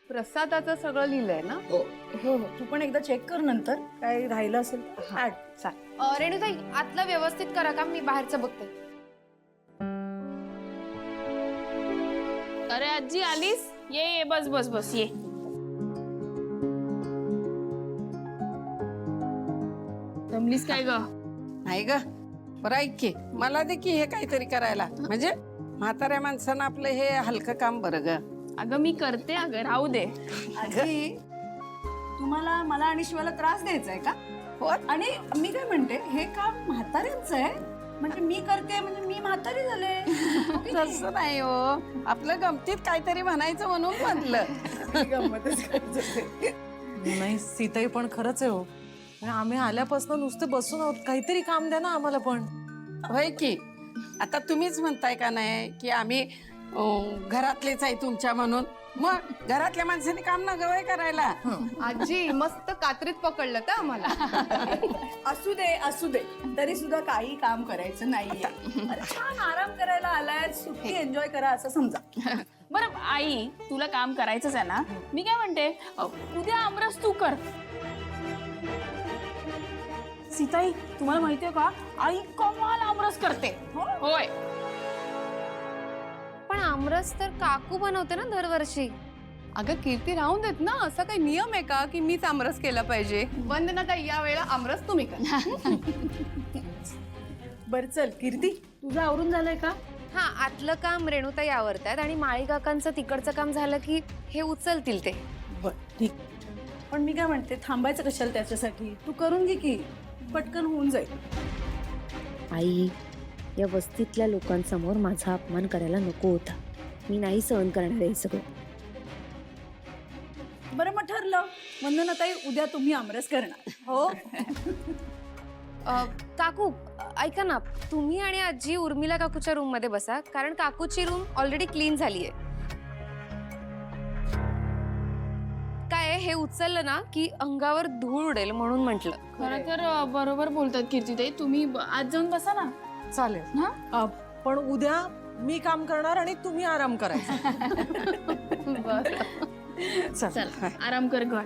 प्रसादाचं सगळं लिहिलंय ना? हो हो हो, तू पण एकदा चेक कर नंतर काय राहिलं असेल ऍड. रेणुताई आतलं व्यवस्थित करा का, मी बाहेरचं बघते. अरे आजी आलीस, ये ये बस बस बस ये. जमलीस काय ग? नाही ग, बरं ऐक की, मला दे की हे काहीतरी करायला. म्हणजे म्हाताऱ्या माणसानं आपलं हे हलकं काम बरं ग. अगं मी करते, अगं राहू दे. आजी तुम्हाला मला आणि शिवाला त्रास द्यायचा आहे का? हो. आणि मी काय म्हणते, हे काम म्हाताऱ्यांचं आहे, म्हणजे मी करते म्हणजे मी म्हातारी झाले. तसं नाही हो, आपलं गमतीत काहीतरी म्हणायचं म्हणून म्हणलं. गंमतच करायचं. नाही सीताई पण खरंच आहे हो. आम्ही आल्यापासून नुसते बसून आहोत, काहीतरी काम द्या ना आम्हाला पण. होय की, आता तुम्हीच म्हणताय का नाही की आम्ही घरातलेच आहे तुमच्या म्हणून. मग घरातल्या माणसाने काम ना गवय करायला. आजी मस्त कात्रीत पकडलं तर आम्हाला. असू दे तरी सुद्धा काही काम करायचं नाहीये. अरे छान आराम करायला आलाय, सुट्टी एन्जॉय करा असं समजा. बरं आई, तुला काम करायचंच आहे ना? मी काय म्हणते, उद्या आमरस तू कर. सीताई तुम्हाला माहितीये का, आई कमाल आमरस करते. होय. पण आमरस तर काकू बनवते ना दरवर्षी. अगं कीर्ती राहून देत ना, असा काही नियम आहे का की मीच आमरस केला पाहिजे? वंदनाताई या वेळेला आमरस तुम्ही करा. बर चल कीर्ती, तुझं आवरून झालंय का? हा, आतलं काम रेणुताई आवरतायत आणि माळी काकांचं तिकडचं काम झालं की हे उचलतील ते. बर ठीक. पण मी काय म्हणते, थांबायचं कशाला त्याच्यासाठी? तू करून घे की, पटकन होऊन जाईल. आई, या वस्तीतल्या लोकांसमोर माझा अपमान करायला नको होता. मी नाही सहन करणार हे सगळं. बरं मग ठरलं, वंदनाताई उद्या तुम्ही आमरस करणार हो. काकू ऐका ना, तुम्ही आणि आजी उर्मिला काकूच्या रूम मध्ये बसा, कारण काकूची रूम ऑलरेडी क्लीन झालीये. काय हे उचललं ना की अंगावर धूळ उडेल म्हणून म्हटलं. खरं तर बरोबर बोलतात कीर्तीताई, तुम्ही आज जाऊन बसा ना. चालेल. पण उद्या मी काम करणार आणि तुम्ही आराम करायचा. चल आराम कर घर.